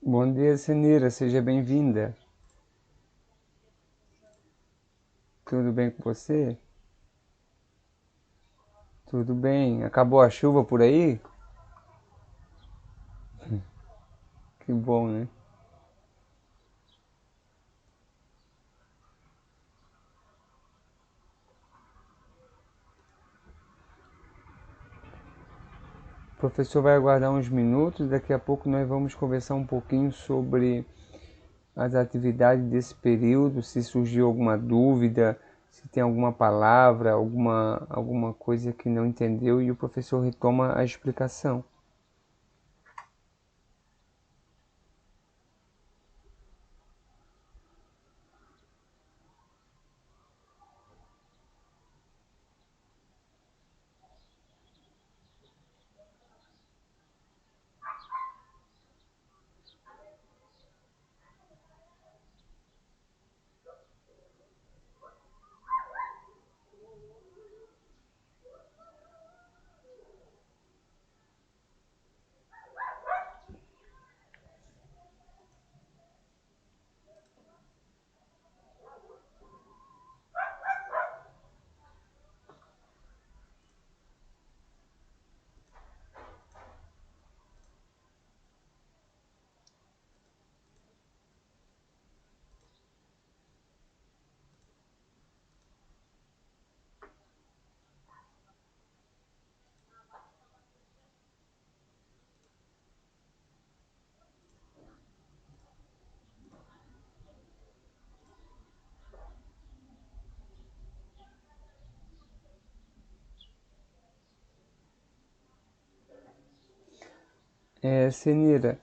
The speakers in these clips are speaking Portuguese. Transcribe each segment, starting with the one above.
Bom dia, Senira, seja bem-vinda. Tudo bem com você? Tudo bem. Acabou a chuva por aí? Que bom, né? O professor vai aguardar uns minutos, daqui a pouco nós vamos conversar um pouquinho sobre as atividades desse período, se surgiu alguma dúvida, se tem alguma palavra, alguma coisa que não entendeu e o professor retoma a explicação. Senira,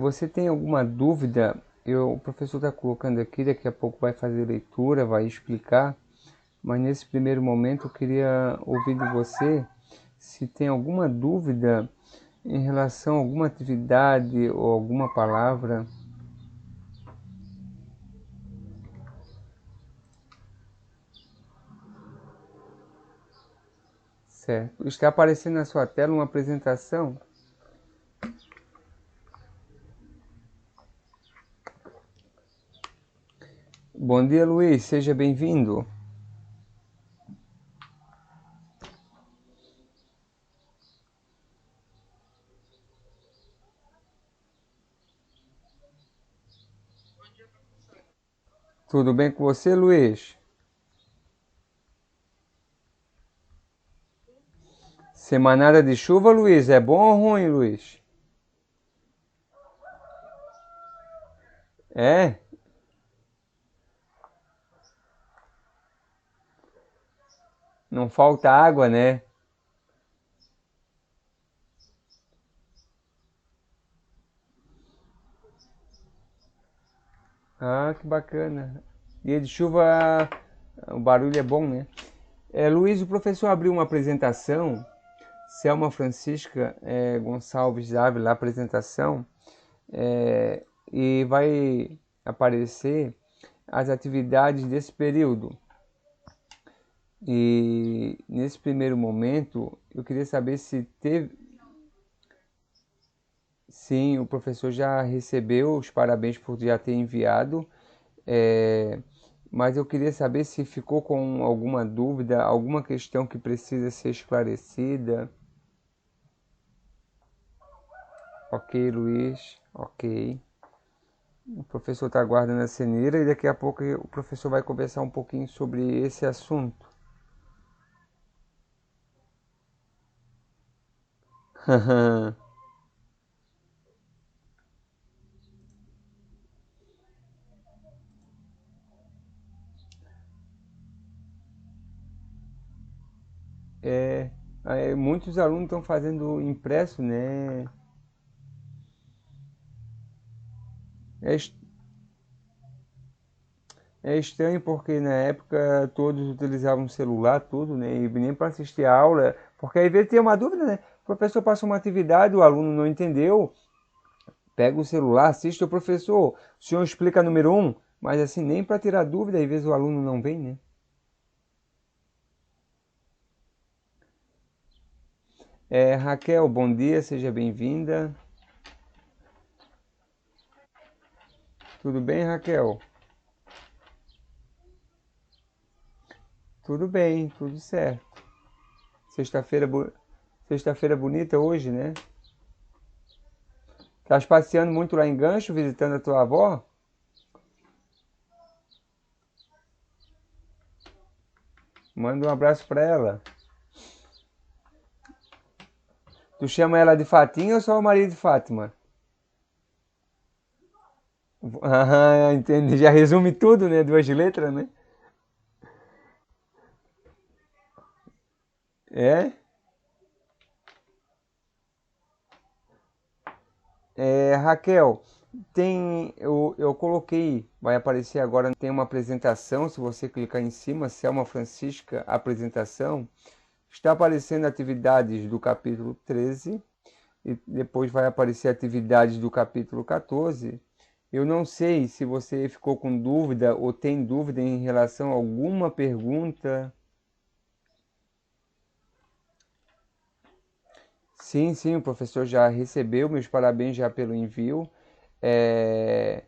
você tem alguma dúvida? O professor está colocando aqui, daqui a pouco vai fazer leitura, vai explicar, mas nesse primeiro momento eu queria ouvir de você se tem alguma dúvida em relação a alguma atividade ou alguma palavra. Certo. Está aparecendo na sua tela uma apresentação? Bom dia, Luiz, seja bem-vindo. Tudo bem com você, Luiz? Semanada de chuva, Luiz, é bom ou ruim, Luiz? É? Não falta água, né? Ah, que bacana. Dia de chuva, o barulho é bom, né? Luiz, o professor abriu uma apresentação, Selma Francisca Gonçalves Ávila, a apresentação, e vai aparecer as atividades desse período. E nesse primeiro momento, eu queria saber se teve. Sim, o professor já recebeu os parabéns por já ter enviado. É, mas eu queria saber se ficou com alguma dúvida, alguma questão que precisa ser esclarecida. Ok, Luiz, ok. O professor está aguardando a ceneira e daqui a pouco o professor vai conversar um pouquinho sobre esse assunto. É, muitos alunos estão fazendo impresso, né? É, É estranho porque na época todos utilizavam celular, tudo, né? E nem para assistir a aula, porque às vezes tem uma dúvida, né? O professor passa uma atividade, o aluno não entendeu, pega o celular, assiste o professor, o senhor explica número um, mas assim, nem para tirar dúvida, às vezes o aluno não vem, né? Raquel, bom dia, seja bem-vinda. Tudo bem, Raquel? Tudo bem, tudo certo. Sexta-feira, sexta-feira bonita hoje, né? Estás passeando muito lá em Gancho, visitando a tua avó? Manda um abraço para ela. Tu chama ela de Fatinha ou só o marido de Fátima? Ah, entendi. Já resume tudo, né? Duas letras, né? É? Raquel, eu coloquei, vai aparecer agora, tem uma apresentação, se você clicar em cima, Selma Francisca, apresentação, está aparecendo atividades do capítulo 13 e depois vai aparecer atividades do capítulo 14. Eu não sei se você ficou com dúvida ou tem dúvida em relação a alguma pergunta. Sim, sim, o professor já recebeu, meus parabéns já pelo envio. É,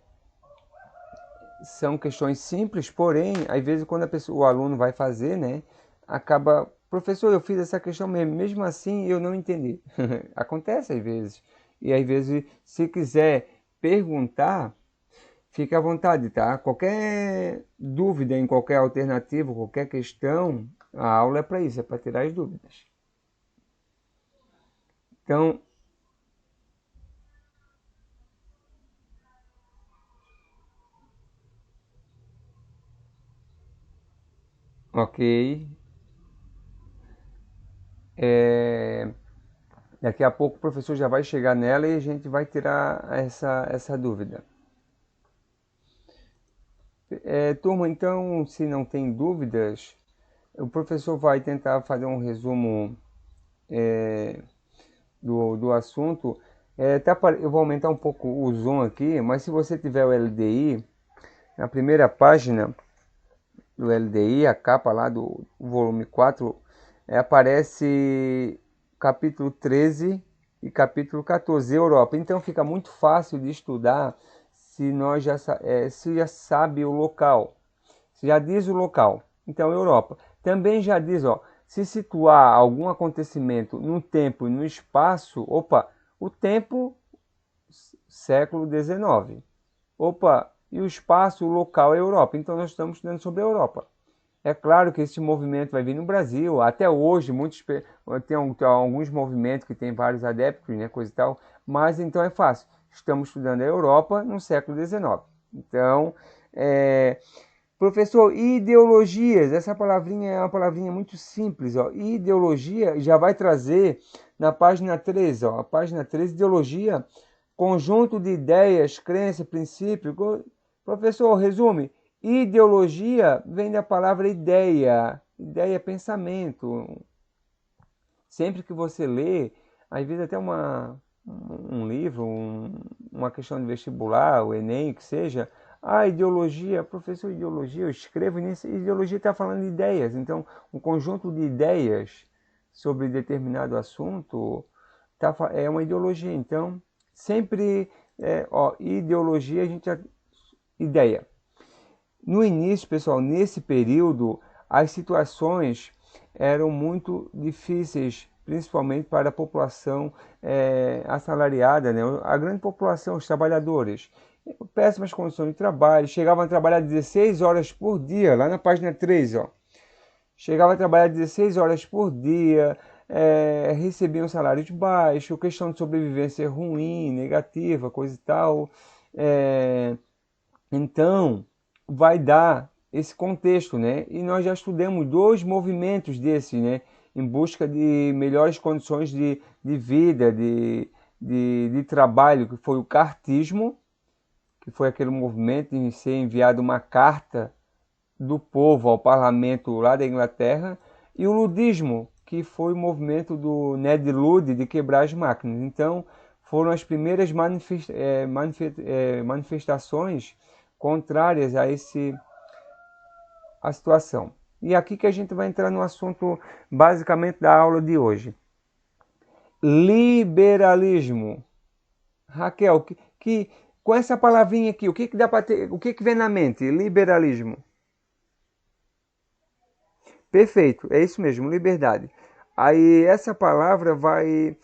são questões simples, porém, às vezes quando o aluno vai fazer, né, acaba, professor, eu fiz essa questão mesmo, mesmo assim eu não entendi. Acontece às vezes. E às vezes, se quiser perguntar, fique à vontade, tá? Qualquer dúvida em qualquer alternativa, qualquer questão, a aula é para isso, é para tirar as dúvidas. Então, ok. É, daqui a pouco o professor já vai chegar nela e a gente vai tirar essa dúvida. Turma, então, se não tem dúvidas, o professor vai tentar fazer um resumo do assunto. Eu vou aumentar um pouco o zoom aqui, mas se você tiver o LDI, na primeira página do LDI, a capa lá do volume 4, aparece capítulo 13 e capítulo 14, Europa. Então fica muito fácil de estudar se nós se já sabe o local. Se já diz o local. Então, Europa. Também já diz, ó, se situar algum acontecimento no tempo e no espaço, opa, o tempo, século XIX. Opa, e o espaço, o local é Europa. Então, nós estamos estudando sobre a Europa. É claro que esse movimento vai vir no Brasil. Até hoje, tem alguns movimentos que tem vários adeptos, né, coisa e tal. Mas então é fácil. Estamos estudando a Europa no século XIX. Então, professor, ideologias. Essa palavrinha é uma palavrinha muito simples. Ó. Ideologia já vai trazer na página 13. Ó, a página 13, ideologia, conjunto de ideias, crença, princípio. Professor, resume. Ideologia vem da palavra ideia. Ideia é pensamento. Sempre que você lê, às vezes até um livro, uma questão de vestibular, o Enem, que seja, ideologia, professor, ideologia, eu escrevo nisso, ideologia está falando de ideias. Então, um conjunto de ideias sobre determinado assunto é uma ideologia. Então, sempre, ideologia, ideia. No início, pessoal, nesse período, as situações eram muito difíceis, principalmente para a população assalariada, né? A grande população, os trabalhadores. Péssimas condições de trabalho, chegavam a trabalhar 16 horas por dia, lá na página 3, ó. Chegava a trabalhar 16 horas por dia, recebiam salários baixos, questão de sobrevivência ruim, negativa, coisa e tal. Então, vai dar esse contexto, né? E nós já estudamos dois movimentos desses, né? Em busca de melhores condições de vida, de trabalho, que foi o cartismo, que foi aquele movimento em ser enviado uma carta do povo ao parlamento lá da Inglaterra, e o ludismo, que foi o movimento do Ned Ludd de quebrar as máquinas. Então, foram as primeiras manifestações contrárias a situação. E aqui que a gente vai entrar no assunto basicamente da aula de hoje. Liberalismo. Raquel, Com essa palavrinha aqui, o que dá para ter, o que vem na mente? Liberalismo. Perfeito, é isso mesmo, liberdade. Aí essa palavra vai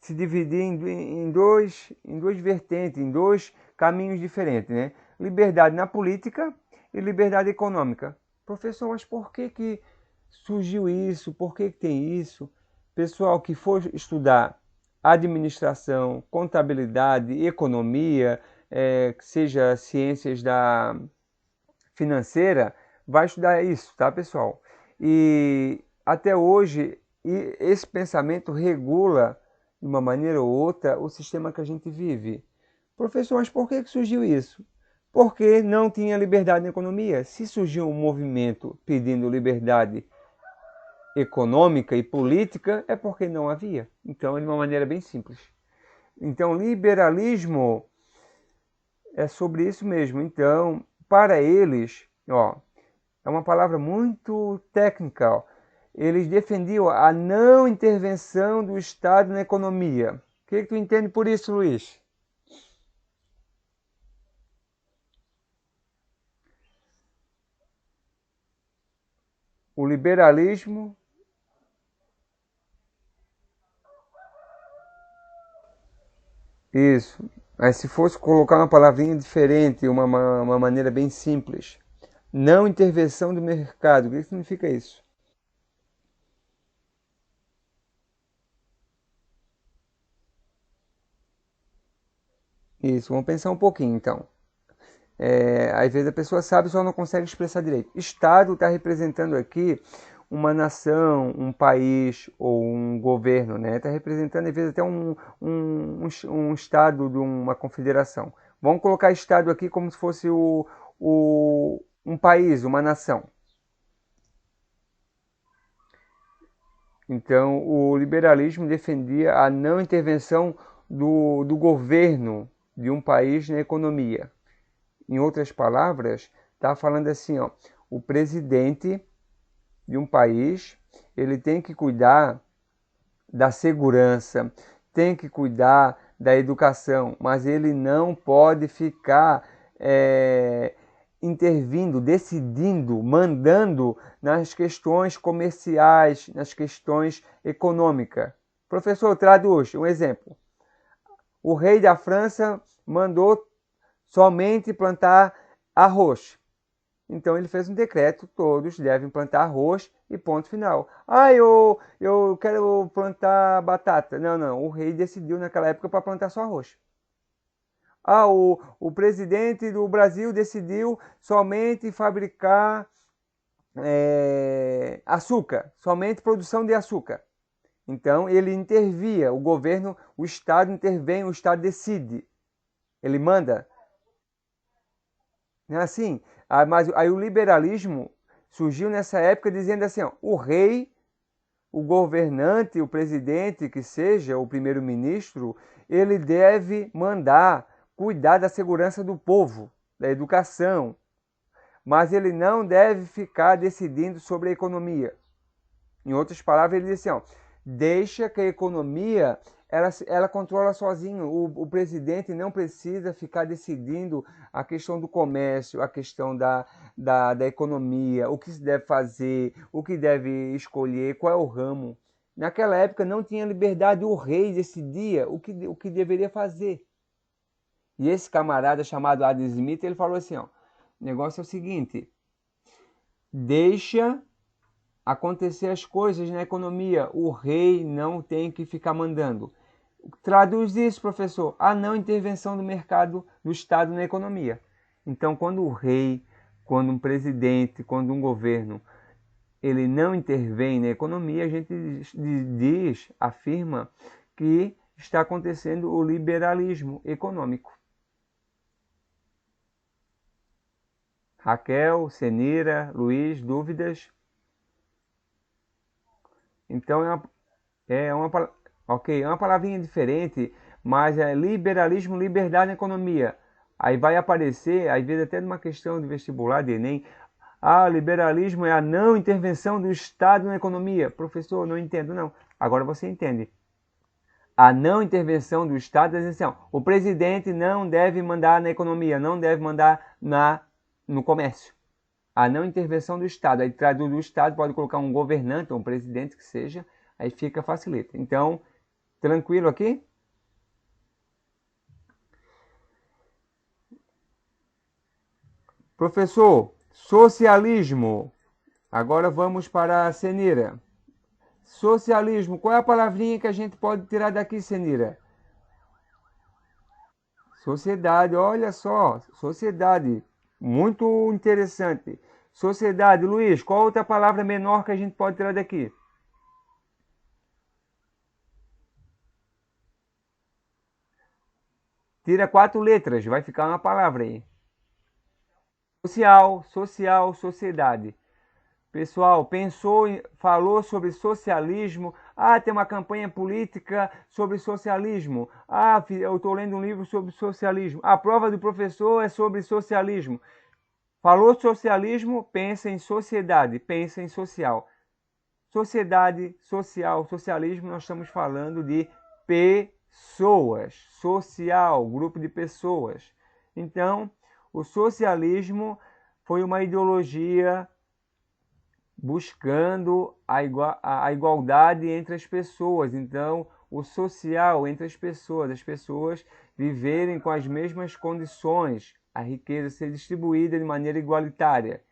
se dividir em duas vertentes, em dois caminhos diferentes, né? Liberdade na política e liberdade econômica. Professor, mas por que surgiu isso? Por que tem isso? Pessoal que for estudar administração, contabilidade, economia, que seja ciências da financeira, vai estudar isso, tá, pessoal? E até hoje, esse pensamento regula, de uma maneira ou outra, o sistema que a gente vive. Professor, mas por que surgiu isso? Porque não tinha liberdade na economia. Se surgiu um movimento pedindo liberdade econômica e política, é porque não havia. Então, de uma maneira bem simples. Então, liberalismo é sobre isso mesmo. Então, para eles, ó, é uma palavra muito técnica, ó. Eles defendiam a não intervenção do Estado na economia. O que tu entende por isso, Luiz? O liberalismo, isso. Mas se fosse colocar uma palavrinha diferente, uma maneira bem simples. Não intervenção do mercado. O que significa isso? Isso, vamos pensar um pouquinho então. Às vezes a pessoa sabe, só não consegue expressar direito. Estado está representando aqui uma nação, um país ou um governo, né? Está representando às vezes até um estado de uma confederação. Vamos colocar estado aqui como se fosse um país, uma nação. Então, o liberalismo defendia a não intervenção do governo de um país na economia. Em outras palavras, está falando assim, ó, o presidente de um país, ele tem que cuidar da segurança, tem que cuidar da educação, mas ele não pode ficar intervindo, decidindo, mandando nas questões comerciais, nas questões econômicas. Professor, traduz um exemplo. O rei da França mandou somente plantar arroz. Então ele fez um decreto, todos devem plantar arroz e ponto final. Ah, eu quero plantar batata. Não, não, o rei decidiu naquela época para plantar só arroz. Ah, o presidente do Brasil decidiu somente fabricar açúcar, somente produção de açúcar. Então ele intervia, o governo, o Estado intervém, o Estado decide, ele manda. Não é assim? Mas aí o liberalismo surgiu nessa época dizendo assim, ó, o rei, o governante, o presidente, que seja, o primeiro-ministro, ele deve mandar cuidar da segurança do povo, da educação, mas ele não deve ficar decidindo sobre a economia. Em outras palavras, ele diz assim, ó, deixa que a economia ela controla sozinho. O presidente não precisa ficar decidindo a questão do comércio, a questão da economia, o que se deve fazer, o que deve escolher, qual é o ramo. Naquela época não tinha liberdade, o rei decidia o que deveria fazer. E esse camarada chamado Adam Smith, ele falou assim, ó, o negócio é o seguinte, deixa acontecer as coisas na economia, o rei não tem que ficar mandando. Traduz isso, professor, a não intervenção do mercado, do Estado na economia. Então, quando o rei, quando um presidente, quando um governo, ele não intervém na economia, a gente diz, afirma que está acontecendo o liberalismo econômico. Raquel, Senira, Luiz, dúvidas? Então ok, é uma palavrinha diferente, mas é liberalismo, liberdade na economia. Aí vai aparecer, às vezes até numa questão de vestibular, de Enem, liberalismo é a não intervenção do Estado na economia. Professor, não entendo não. Agora você entende. A não intervenção do Estado, assim, o presidente não deve mandar na economia, não deve mandar no comércio. A não intervenção do Estado. Aí traduz do Estado, pode colocar um governante ou um presidente que seja, aí fica facilita. Então, tranquilo aqui? Professor, socialismo. Agora vamos para a Senira. Socialismo, qual é a palavrinha que a gente pode tirar daqui, Senira? Sociedade, olha só, sociedade. Muito interessante. Sociedade, Luiz, qual outra palavra menor que a gente pode tirar daqui? Tira 4 letras, vai ficar uma palavra aí. Social, social, sociedade. Pessoal, pensou, falou sobre socialismo. Ah, tem uma campanha política sobre socialismo. Ah, eu estou lendo um livro sobre socialismo. A prova do professor é sobre socialismo. Falou socialismo, pensa em sociedade, pensa em social. Sociedade, social, socialismo, nós estamos falando de pessoas. Social, grupo de pessoas. Então, o socialismo foi uma ideologia buscando a igualdade entre as pessoas. Então, o social entre as pessoas viverem com as mesmas condições, a riqueza ser distribuída de maneira igualitária.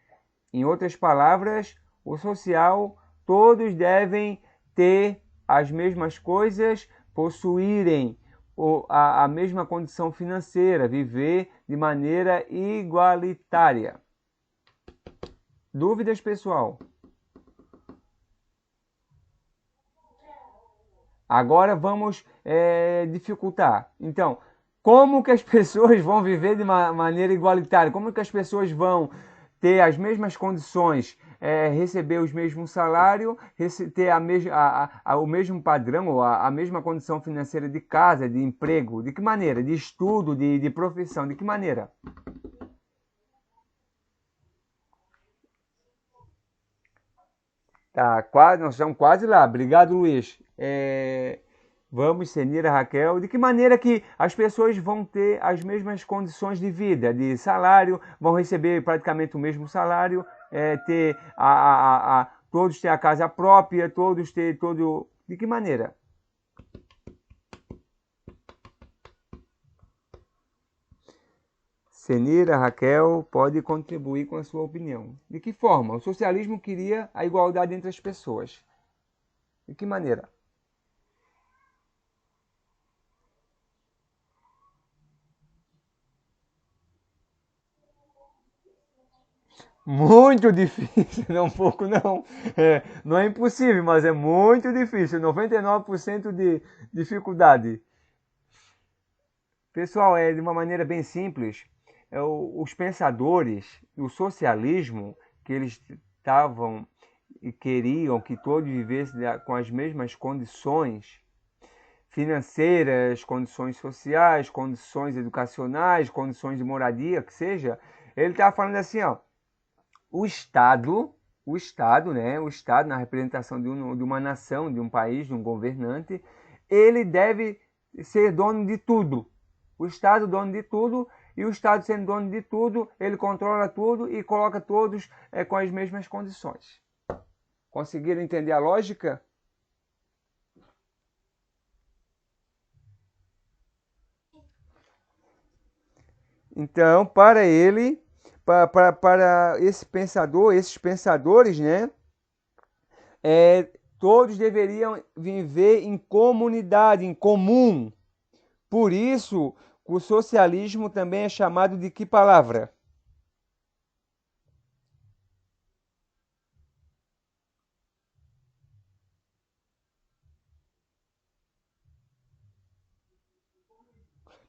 Em outras palavras, o social, todos devem ter as mesmas coisas, possuírem a mesma condição financeira, viver de maneira igualitária. Dúvidas, pessoal? Agora vamos dificultar. Então, como que as pessoas vão viver de uma maneira igualitária? Como que as pessoas vão ter as mesmas condições, receber os mesmos salários, ter o mesmo padrão, ou a mesma condição financeira de casa, de emprego? De que maneira? De estudo, de profissão? De que maneira? Tá, quase, nós estamos quase lá. Obrigado, Luiz. Vamos, Senira, Raquel. De que maneira que as pessoas vão ter as mesmas condições de vida, de salário, vão receber praticamente o mesmo salário, ter todos ter a casa própria, todos ter todo. De que maneira? Senira, Raquel, pode contribuir com a sua opinião. De que forma? O socialismo queria a igualdade entre as pessoas. De que maneira? Muito difícil, não um pouco não. Não é impossível, mas é muito difícil. 99% de dificuldade. Pessoal, de uma maneira bem simples, os pensadores, o socialismo, que eles estavam e queriam que todos vivessem com as mesmas condições financeiras, condições sociais, condições educacionais, condições de moradia, que seja, ele estava falando assim, ó, o Estado, né, o Estado na representação de uma nação, de um país, de um governante, ele deve ser dono de tudo. O Estado dono de tudo, e o Estado sendo dono de tudo, ele controla tudo e coloca todos com as mesmas condições. Conseguiram entender a lógica? Então, para ele, para esse pensador, esses pensadores, né, todos deveriam viver em comunidade, em comum. Por isso, o socialismo também é chamado de que palavra?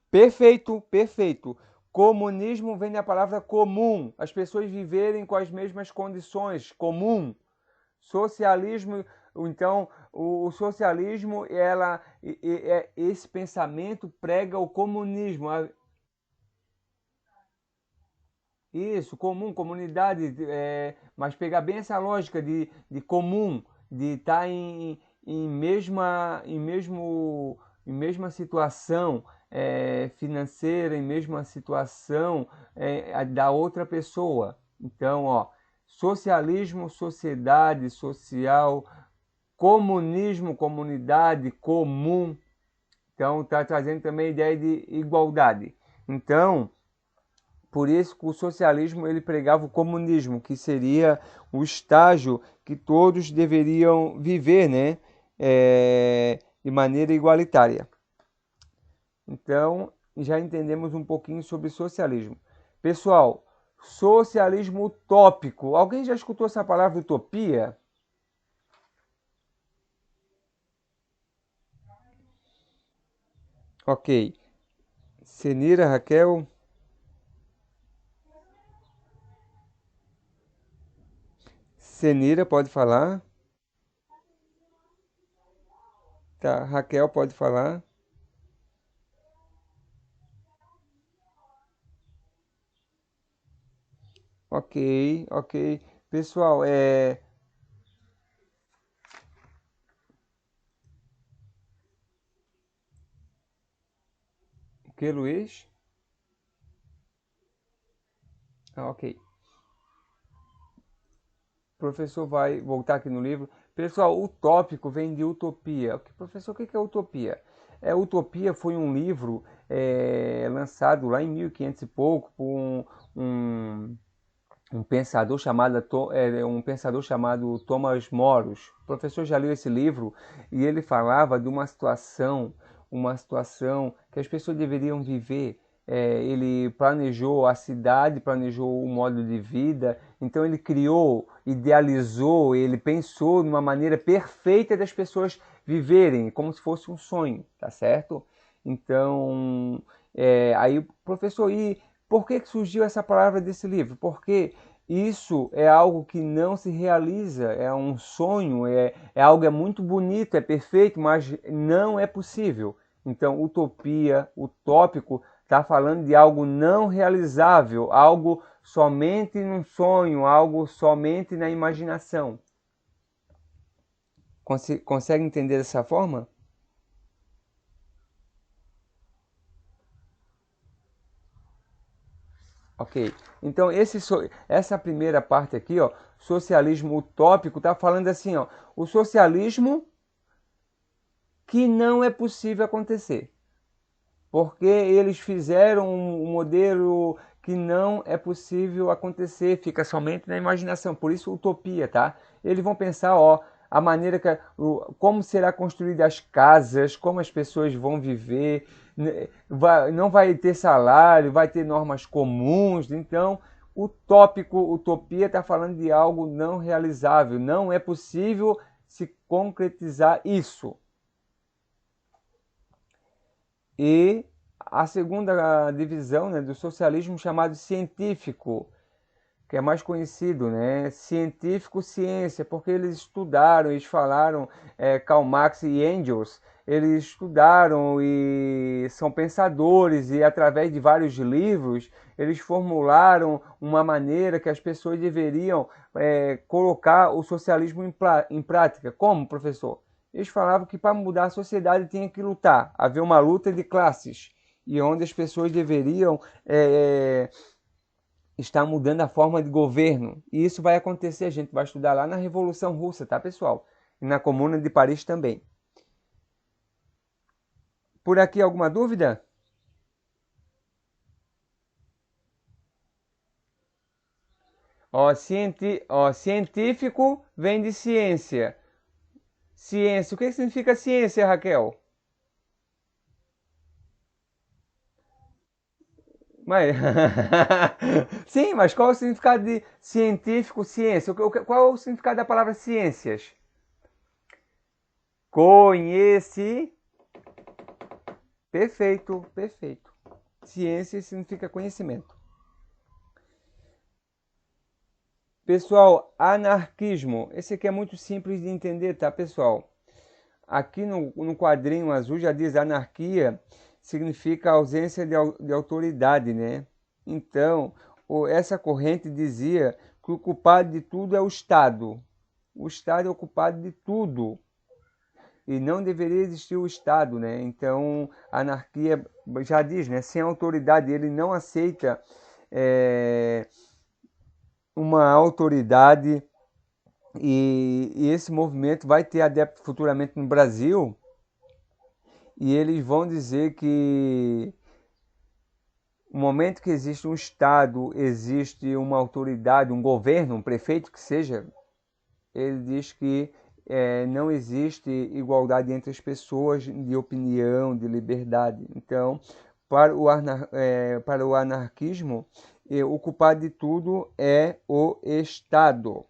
Perfeito, perfeito. Comunismo vem da palavra comum, as pessoas viverem com as mesmas condições, comum. Socialismo, então, o socialismo, esse pensamento prega o comunismo. Isso, comum, comunidade, mas pegar bem essa lógica de comum, de estar em em mesma situação financeira, em mesma situação da outra pessoa. Então, ó, socialismo, sociedade, social, comunismo, comunidade, comum. Então, está trazendo também a ideia de igualdade. Então, por isso que o socialismo ele pregava o comunismo, que seria o estágio que todos deveriam viver, né? De maneira igualitária. Então, já entendemos um pouquinho sobre socialismo. Pessoal, socialismo utópico. Alguém já escutou essa palavra utopia? Ok. Senira, Raquel? Senira, pode falar? Tá, Raquel pode falar? Ok, ok. Pessoal, o que, Luiz? Ah, ok. O professor vai voltar aqui no livro. Pessoal, utópico vem de utopia. Professor, o que é utopia? Utopia foi um livro lançado lá em 1500 e pouco por um, um pensador um pensador chamado Thomas Moros. O professor já leu esse livro e ele falava de uma situação que as pessoas deveriam viver. Ele planejou a cidade, planejou o modo de vida, então ele criou, idealizou, ele pensou numa maneira perfeita das pessoas viverem, como se fosse um sonho, tá certo? Então, aí o professor, e por que surgiu essa palavra desse livro? Porque isso é algo que não se realiza, é um sonho, é algo muito bonito, é perfeito, mas não é possível. Então, utopia, utópico, está falando de algo não realizável, algo somente num sonho, algo somente na imaginação. Consegue entender dessa forma? Ok. Então, essa primeira parte aqui, ó, socialismo utópico, está falando assim, ó, o socialismo que não é possível acontecer. Porque eles fizeram um modelo que não é possível acontecer, fica somente na imaginação. Por isso, utopia, tá? Eles vão pensar, ó, a maneira como será construída as casas, como as pessoas vão viver, não vai ter salário, vai ter normas comuns. Então, utópico, utopia está falando de algo não realizável, não é possível se concretizar isso. E a segunda divisão, né, do socialismo chamado científico, que é mais conhecido, né? Científico, ciência, porque eles estudaram, eles falaram, Karl Marx e Engels, eles estudaram e são pensadores e através de vários livros eles formularam uma maneira que as pessoas deveriam colocar o socialismo em prática. Como, professor? Eles falavam que para mudar a sociedade tinha que lutar, haver uma luta de classes e onde as pessoas deveriam está mudando a forma de governo. E isso vai acontecer, a gente vai estudar lá na Revolução Russa, tá, pessoal? E na Comuna de Paris também. Por aqui alguma dúvida? Científico vem de ciência. Ciência. O que significa ciência, Raquel? Mas... Sim, mas qual é o significado de científico, ciência? Qual é o significado da palavra ciências? Conhece. Perfeito, perfeito. Ciência significa conhecimento. Pessoal, anarquismo. Esse aqui é muito simples de entender, tá, pessoal? Aqui no quadrinho azul já diz anarquia significa ausência de autoridade, né? Então, essa corrente dizia que o culpado de tudo é o Estado. O Estado é o culpado de tudo. e não deveria existir o Estado, né? Então, a anarquia já diz, né? Sem autoridade, ele não aceita uma autoridade e esse movimento vai ter adepto futuramente no Brasil e eles vão dizer que no momento que existe um Estado, existe uma autoridade, um governo, um prefeito que seja, ele diz que não existe igualdade entre as pessoas de opinião, de liberdade. Então, para o anarquismo, o culpado de tudo é o Estado.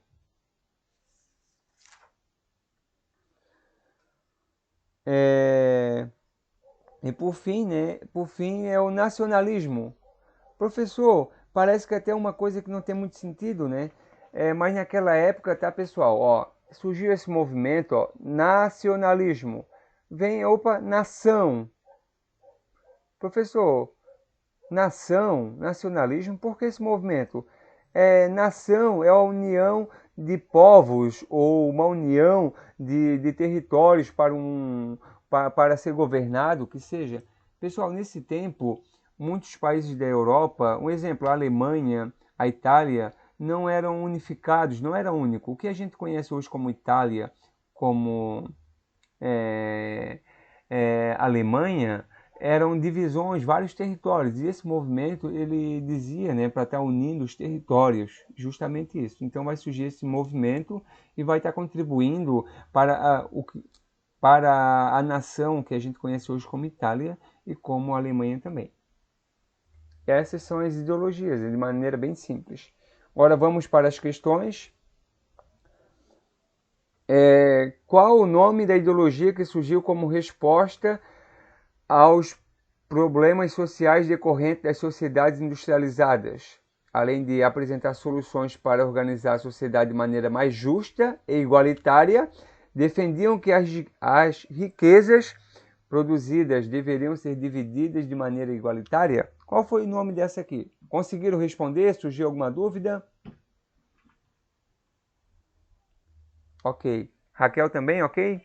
E por fim, né? Por fim é o nacionalismo. Professor, parece que até uma coisa que não tem muito sentido, né? Mas naquela época, tá, pessoal? Ó, surgiu esse movimento, ó, nacionalismo. Vem, opa, nação. Professor, nação, nacionalismo, por que esse movimento? Nação é a união de povos ou uma união de territórios para ser governado, que seja. Pessoal, nesse tempo, muitos países da Europa, um exemplo, a Alemanha, a Itália, não eram unificados, não era único. O que a gente conhece hoje como Itália, como Alemanha, eram divisões, vários territórios. E esse movimento, ele dizia, né, para estar unindo os territórios, justamente isso. Então vai surgir esse movimento e vai estar contribuindo para a nação que a gente conhece hoje como Itália e como a Alemanha também. Essas são as ideologias, de maneira bem simples. Agora vamos para as questões. Qual o nome da ideologia que surgiu como resposta aos problemas sociais decorrentes das sociedades industrializadas, além de apresentar soluções para organizar a sociedade de maneira mais justa e igualitária, defendiam que as riquezas produzidas deveriam ser divididas de maneira igualitária? Qual foi o nome dessa aqui? Conseguiram responder? Surgiu alguma dúvida? Ok. Raquel também, ok?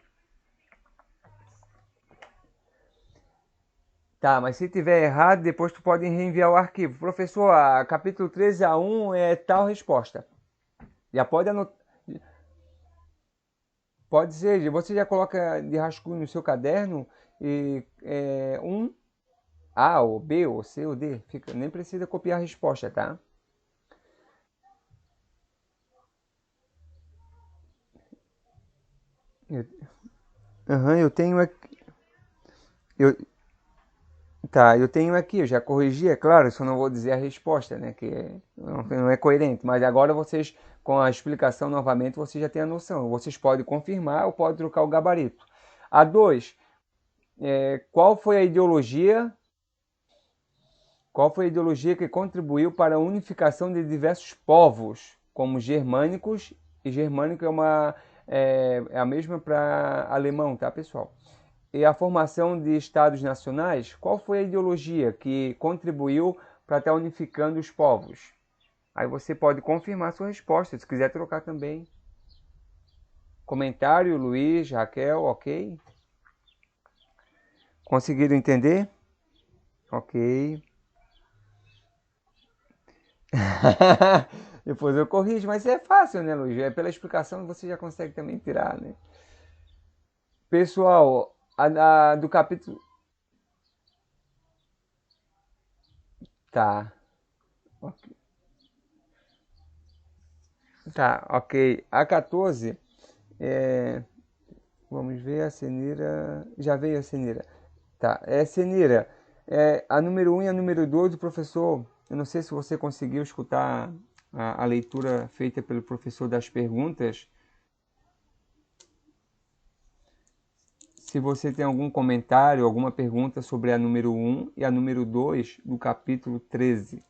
Tá, mas se tiver errado, depois tu pode reenviar o arquivo. Professor, capítulo 13A1 é tal resposta. Já pode anotar. Pode ser, você já coloca de rascunho no seu caderno e um A, ou B, ou C, ou D. Nem precisa copiar a resposta, tá? Eu tenho aqui. Eu, Tá, eu tenho aqui, eu já corrigi, é claro, só não vou dizer a resposta, né? Que não é coerente. Mas agora vocês, com a explicação novamente, vocês já têm a noção. Vocês podem confirmar ou podem trocar o gabarito. A 2, qual foi a ideologia? Qual foi a ideologia que contribuiu para a unificação de diversos povos, como germânicos? E germânico é a mesma para alemão, tá, pessoal? E a formação de estados nacionais, qual foi a ideologia que contribuiu para estar unificando os povos? Aí você pode confirmar a sua resposta, se quiser trocar também. Comentário, Luiz, Raquel, ok? Conseguiram entender? Ok. Depois eu corrijo, mas é fácil, né, Luiz? Pela explicação você já consegue também tirar, né? Pessoal, do capítulo. Tá. Tá, ok. A 14, vamos ver a Senira. Já veio a Senira. Tá, Senira. A número 1 e a número 2 do professor. Eu não sei se você conseguiu escutar a leitura feita pelo professor das perguntas. Se você tem algum comentário, alguma pergunta sobre a número 1 e a número 2 do capítulo 13.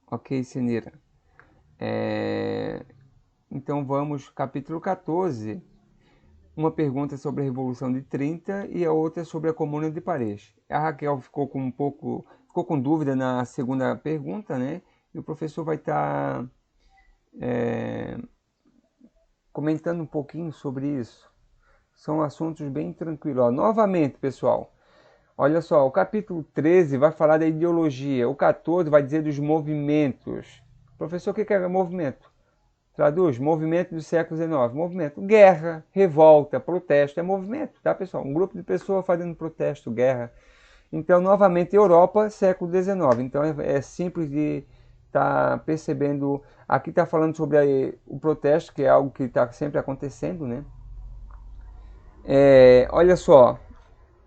Ok, Senira. Então vamos, capítulo 14. Uma pergunta sobre a Revolução de 30 e a outra sobre a Comuna de Paris. A Raquel ficou com dúvida na segunda pergunta, né? E o professor vai estar comentando um pouquinho sobre isso. São assuntos bem tranquilos. Ó, novamente, pessoal, olha só, o capítulo 13 vai falar da ideologia, o 14 vai dizer dos movimentos. Professor, o que é movimento? Traduz, movimento do século XIX. Movimento, guerra, revolta, protesto, é movimento, tá, pessoal? Um grupo de pessoas fazendo protesto, guerra. Então, novamente, Europa, século XIX. Então, é simples de estar percebendo. Aqui está falando sobre o protesto, que é algo que está sempre acontecendo, né? Olha só,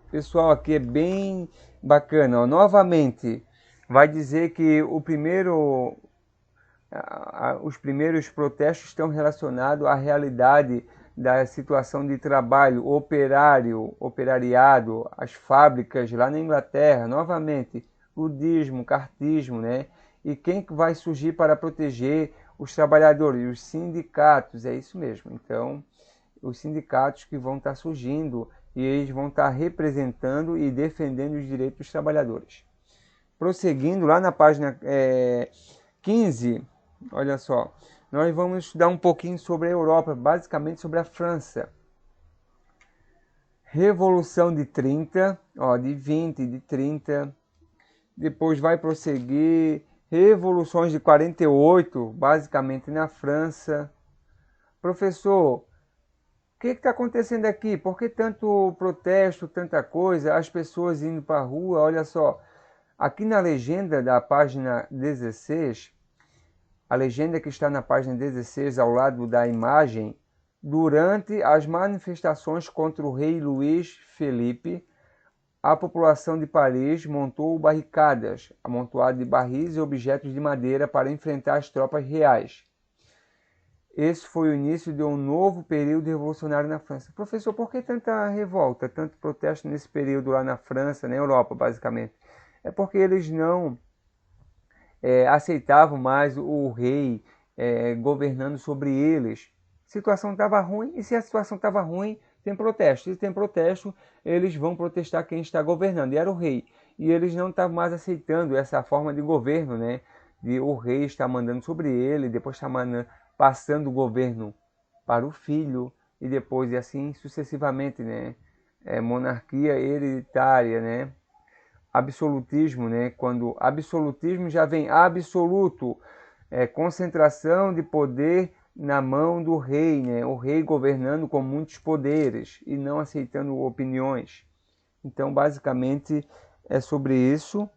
pessoal, aqui é bem bacana. Ó. Novamente, vai dizer que os primeiros protestos estão relacionados à realidade da situação de trabalho, operariado, as fábricas lá na Inglaterra, novamente, ludismo, cartismo, né? E quem vai surgir para proteger os trabalhadores? Os sindicatos, é isso mesmo. Então, os sindicatos que vão estar surgindo e eles vão estar representando e defendendo os direitos dos trabalhadores. Prosseguindo, lá na página 15, olha só, nós vamos estudar um pouquinho sobre a Europa, basicamente sobre a França. Revolução de 30, ó, de 20, de 30, depois vai prosseguir revoluções de 48, basicamente na França. Professor, o que está acontecendo aqui? Por que tanto protesto, tanta coisa, as pessoas indo para a rua? Olha só, aqui na legenda da página 16, a legenda que está na página 16 ao lado da imagem, durante as manifestações contra o rei Luís Felipe, a população de Paris montou barricadas, amontoadas de barris e objetos de madeira para enfrentar as tropas reais. Esse foi o início de um novo período revolucionário na França. Professor, por que tanta revolta, tanto protesto nesse período lá na França, na Europa, basicamente? É porque eles não aceitavam mais o rei governando sobre eles. A situação estava ruim, e se a situação estava ruim, tem protesto. Se tem protesto, eles vão protestar quem está governando, e era o rei. E eles não estavam mais aceitando essa forma de governo, né? De o rei estar mandando sobre ele, depois está passando o governo para o filho, e depois, e assim sucessivamente, né? Monarquia hereditária, né? Absolutismo, né? Quando absolutismo já vem absoluto, concentração de poder na mão do rei, né? O rei governando com muitos poderes e não aceitando opiniões. Então, basicamente, é sobre isso.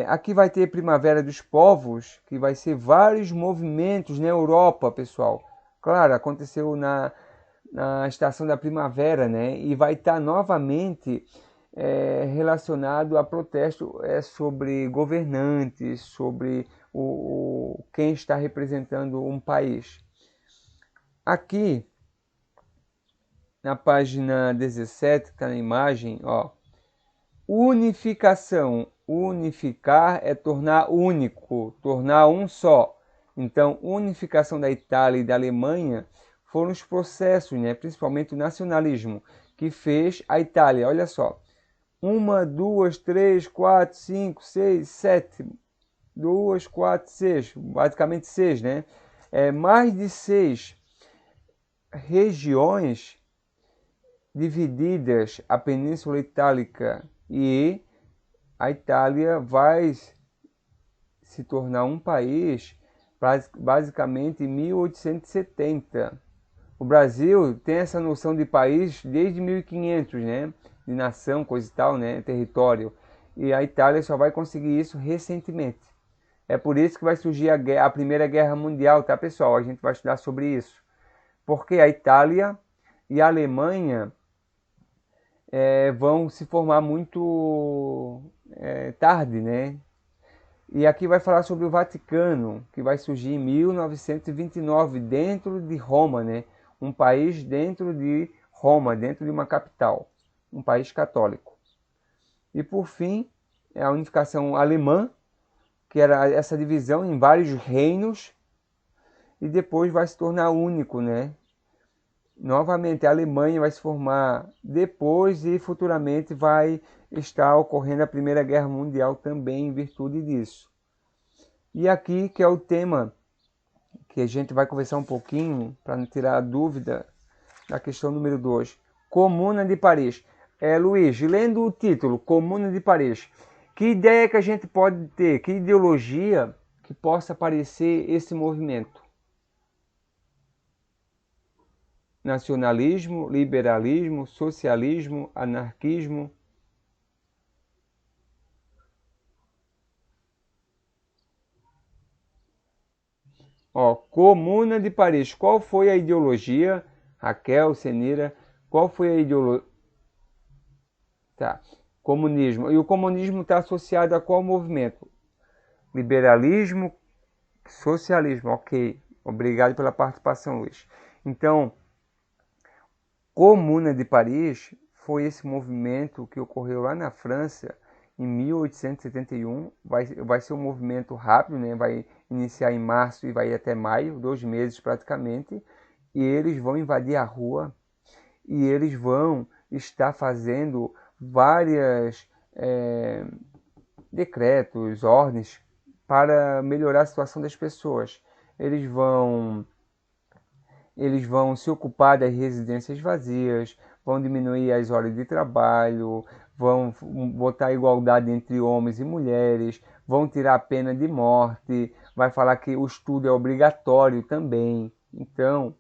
Aqui vai ter Primavera dos Povos, que vai ser vários movimentos na Europa, pessoal. Claro, aconteceu na estação da primavera, né? E vai estar novamente relacionado a protesto sobre governantes, sobre quem está representando um país. Aqui, na página 17, que está na imagem, ó, unificação. Unificar é tornar único, tornar um só. Então, unificação da Itália e da Alemanha foram os processos, né, principalmente o nacionalismo, que fez a Itália. Olha só, 1, 2, 3, 4, 5, 6, 7, 2, 4, 6, basicamente 6, né? Mais de 6 regiões divididas, a Península Itálica, e a Itália vai se tornar um país basicamente em 1870. O Brasil tem essa noção de país desde 1500, né? De nação, coisa e tal, né? Território. E a Itália só vai conseguir isso recentemente. É por isso que vai surgir a Primeira Guerra Mundial, tá, pessoal? A gente vai estudar sobre isso. Porque a Itália e a Alemanha vão se formar muito tarde, né? E aqui vai falar sobre o Vaticano, que vai surgir em 1929, dentro de Roma, né? Um país dentro de Roma, dentro de uma capital, um país católico. E por fim, a unificação alemã, que era essa divisão em vários reinos, e depois vai se tornar único, né? Novamente, a Alemanha vai se formar depois e futuramente vai estar ocorrendo a Primeira Guerra Mundial também em virtude disso. E aqui que é o tema que a gente vai conversar um pouquinho para não tirar a dúvida da questão número 2. Comuna de Paris. Luiz, lendo o título, Comuna de Paris, que ideia que a gente pode ter, que ideologia que possa parecer esse movimento? Nacionalismo, liberalismo, socialismo, anarquismo? Comuna de Paris. Qual foi a ideologia? Raquel, Senira, qual foi a ideologia? Tá. Comunismo. E o comunismo está associado a qual movimento? Liberalismo, socialismo. Ok. Obrigado pela participação, Luiz. Então, Comuna de Paris foi esse movimento que ocorreu lá na França em 1871. Vai ser um movimento rápido, né? Vai iniciar em março e vai ir até maio, 2 meses praticamente. E eles vão invadir a rua e eles vão estar fazendo vários decretos, ordens para melhorar a situação das pessoas. Eles vão se ocupar das residências vazias, vão diminuir as horas de trabalho, vão botar igualdade entre homens e mulheres, vão tirar a pena de morte, vai falar que o estudo é obrigatório também. Então,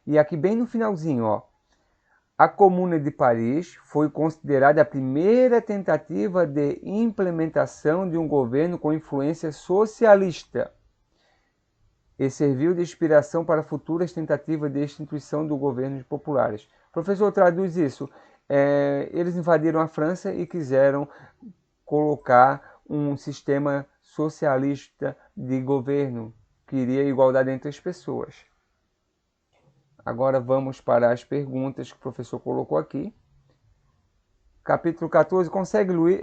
e aqui bem no finalzinho, a Comuna de Paris foi considerada a primeira tentativa de implementação de um governo com influência socialista e serviu de inspiração para futuras tentativas de instituição do governos populares. Professor, traduz isso. Eles invadiram a França e quiseram colocar um sistema socialista de governo, que iria igualdade entre as pessoas. Agora vamos para as perguntas que o professor colocou aqui. Capítulo 14, consegue, Luiz?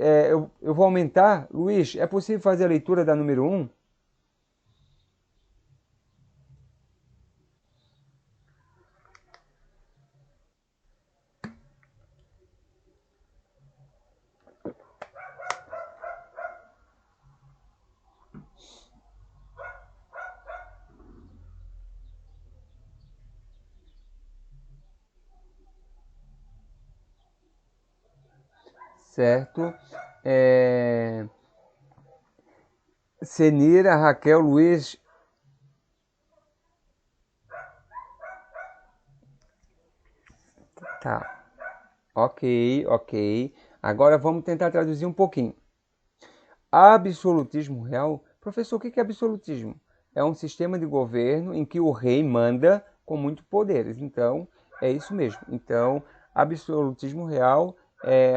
Eu vou aumentar. Luiz, é possível fazer a leitura da número 1? Certo? Senira, Raquel, Luiz. Tá. Ok. Agora vamos tentar traduzir um pouquinho. Absolutismo real. Professor, o que é absolutismo? É um sistema de governo em que o rei manda com muitos poderes. Então, é isso mesmo. Então, absolutismo real,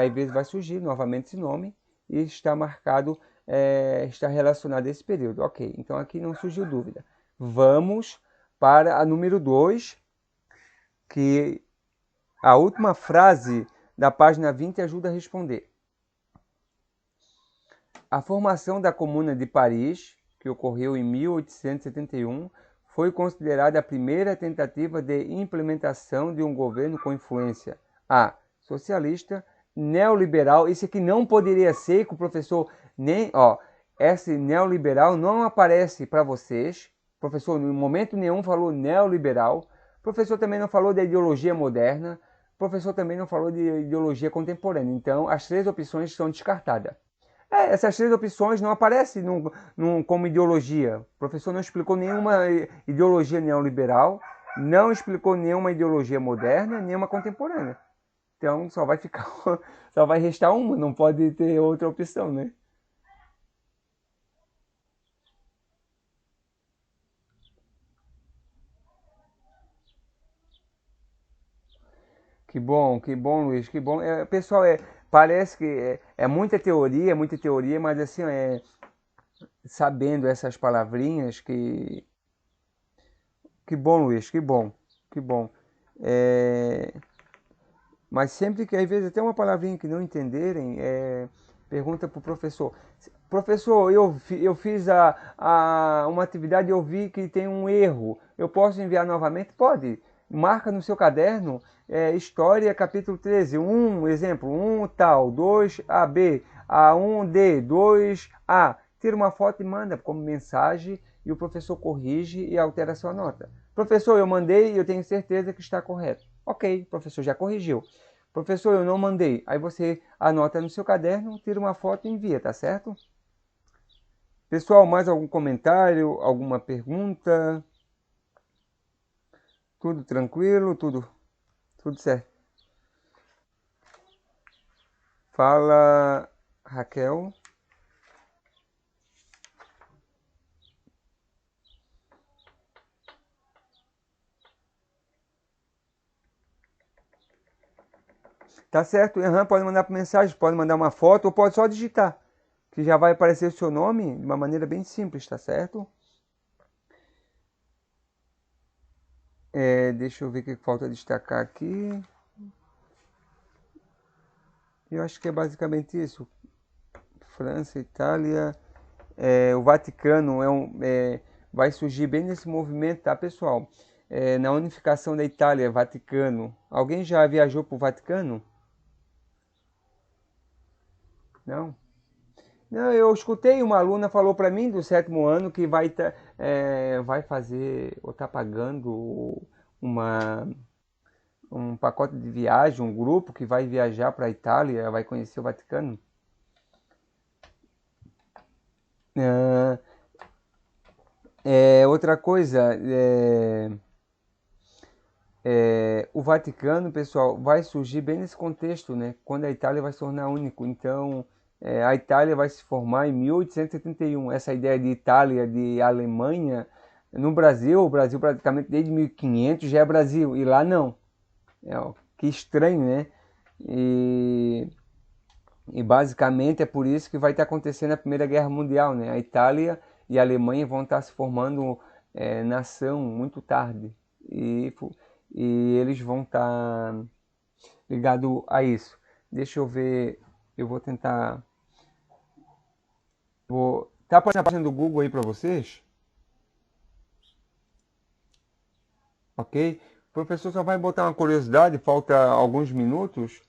às vezes vai surgir novamente esse nome e está marcado, está relacionado a esse período. Ok, então aqui não surgiu dúvida. Vamos para a número 2, que a última frase da página 20 ajuda a responder. A formação da Comuna de Paris, que ocorreu em 1871, foi considerada a primeira tentativa de implementação de um governo com influência socialista, neoliberal. Isso aqui não poderia ser que o professor nem... esse neoliberal não aparece para vocês. O professor em momento nenhum falou neoliberal. O professor também não falou de ideologia moderna. O professor também não falou de ideologia contemporânea. Então, as 3 opções estão descartadas. Essas 3 opções não aparecem como ideologia. O professor não explicou nenhuma ideologia neoliberal, não explicou nenhuma ideologia moderna, nenhuma contemporânea. Então só vai restar uma, não pode ter outra opção, né? Que bom, Luiz, que bom. Pessoal, parece que é muita teoria, mas assim, sabendo essas palavrinhas que bom, Luiz, que bom. Mas sempre que, às vezes, até uma palavrinha que não entenderem, pergunta para o professor. Professor, eu fiz uma atividade e eu vi que tem um erro. Eu posso enviar novamente? Pode. Marca no seu caderno, História, capítulo 13. Exemplo, 1 tal, 2 AB, A1D, 2A. Tira uma foto e manda como mensagem e o professor corrige e altera a sua nota. Professor, eu mandei e eu tenho certeza que está correto. Ok, professor já corrigiu. Professor, eu não mandei. Aí você anota no seu caderno, tira uma foto e envia, tá certo? Pessoal, mais algum comentário, alguma pergunta? Tudo tranquilo, tudo certo. Fala, Raquel. Tá certo? Uhum, pode mandar por mensagem, pode mandar uma foto ou pode só digitar, que já vai aparecer o seu nome de uma maneira bem simples, tá certo? Deixa eu ver o que falta destacar aqui. Eu acho que é basicamente isso. França, Itália, o Vaticano vai surgir bem nesse movimento, tá, pessoal? Na unificação da Itália, Vaticano. Alguém já viajou para o Vaticano? Não? Não, eu escutei uma aluna falou para mim do sétimo ano que vai fazer ou tá pagando uma, um pacote de viagem, um grupo que vai viajar para a Itália, vai conhecer o Vaticano. Ah, outra coisa, o Vaticano, pessoal, vai surgir bem nesse contexto, né? Quando a Itália vai se tornar único. Então, a Itália vai se formar em 1871. Essa ideia de Itália, de Alemanha, no Brasil, o Brasil praticamente desde 1500 já é Brasil, e lá não. Ó, que estranho, né? E, e basicamente é por isso que vai estar acontecendo a Primeira Guerra Mundial, né? A Itália e a Alemanha vão estar se formando nação muito tarde. E eles vão estar ligados a isso. Deixa eu ver, eu vou tentar. Tá aparecendo a página do Google aí para vocês? Ok? O professor só vai botar uma curiosidade, falta alguns minutos.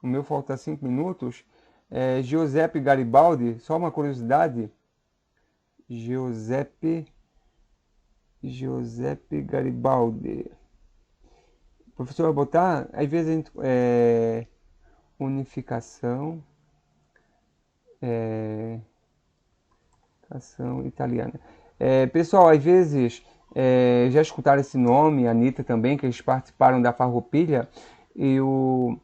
O meu falta 5 minutos. Giuseppe Garibaldi, só uma curiosidade. Giuseppe Garibaldi. O professor vai botar, às vezes, unificação, ação italiana. Pessoal, às vezes, já escutaram esse nome, a Anitta também, que eles participaram da Farroupilha, e o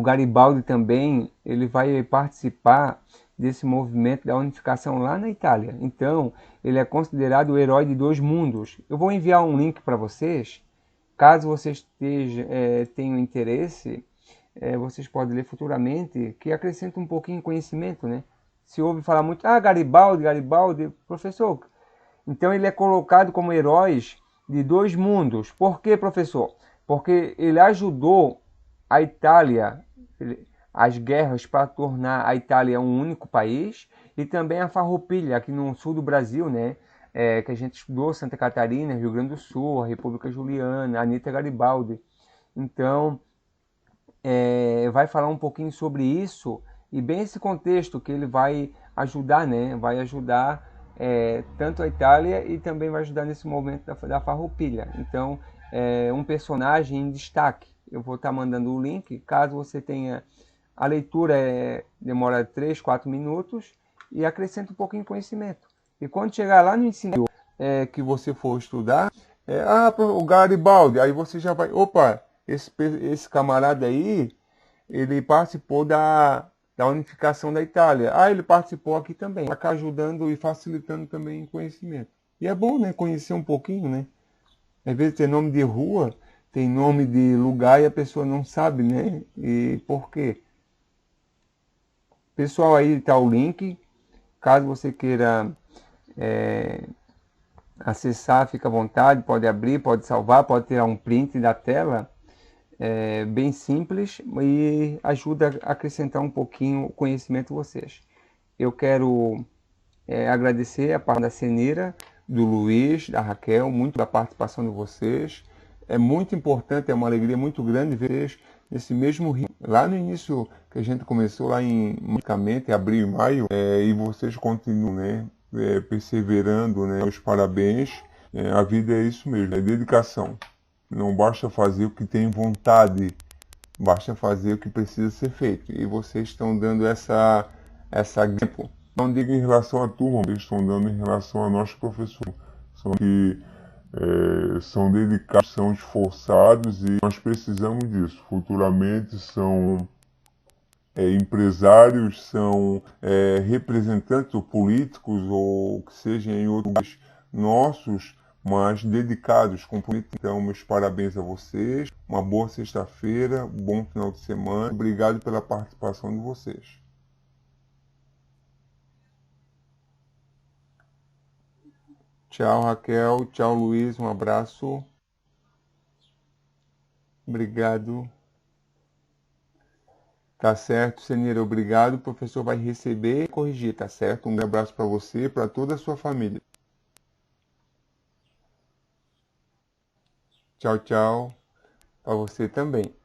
Garibaldi também, ele vai participar desse movimento da unificação lá na Itália. Então, ele é considerado o herói de dois mundos. Eu vou enviar um link para vocês, caso vocês tenham interesse, vocês podem ler futuramente, que acrescenta um pouquinho de conhecimento, né? Se ouve falar muito, Garibaldi, professor. Então ele é colocado como heróis de dois mundos. Por quê, professor? Porque ele ajudou a Itália, as guerras para tornar a Itália um único país, e também a Farroupilha, aqui no sul do Brasil, né? Que a gente estudou, Santa Catarina, Rio Grande do Sul, a República Juliana, Anitta Garibaldi. Então, vai falar um pouquinho sobre isso e bem esse contexto que ele vai ajudar, né? Vai ajudar tanto a Itália e também vai ajudar nesse momento da Farroupilha. Então, um personagem em destaque. Eu vou estar mandando o link, caso você tenha... A leitura demora 3, 4 minutos e acrescenta um pouquinho de conhecimento. E quando chegar lá no ensino que você for estudar, o Garibaldi, aí você já vai... Opa, esse camarada aí, ele participou da unificação da Itália. Ele participou aqui também. Está ajudando e facilitando também o conhecimento. E é bom, né? Conhecer um pouquinho, né? Às vezes tem nome de rua, tem nome de lugar e a pessoa não sabe, né? E por quê? Pessoal, aí está o link. Caso você queira acessar, fica à vontade, pode abrir, pode salvar, pode tirar um print da tela. Bem simples e ajuda a acrescentar um pouquinho o conhecimento de vocês. Eu quero agradecer a parte da Senira, do Luiz, da Raquel, muito da participação de vocês. É muito importante, é uma alegria muito grande ver vocês nesse mesmo ritmo. Lá no início que a gente começou, lá em abril e maio, e vocês continuam, né? perseverando, né? Os parabéns. A vida é isso mesmo, é dedicação. Não basta fazer o que tem vontade, basta fazer o que precisa ser feito. E vocês estão dando essa exemplo. Não digo em relação à turma, eles estão dando em relação a nós professores. São que são dedicados, são esforçados e nós precisamos disso. Futuramente são empresários, são representantes ou políticos ou que sejam em outros lugares nossos, mas dedicados, comprometidos. Então, meus parabéns a vocês, uma boa sexta-feira, bom final de semana, obrigado pela participação de vocês. Tchau, Raquel, tchau, Luiz, um abraço, obrigado. Tá certo, Senira, obrigado. O professor vai receber e corrigir, tá certo? Um grande abraço para você e para toda a sua família. Tchau, tchau. Para você também.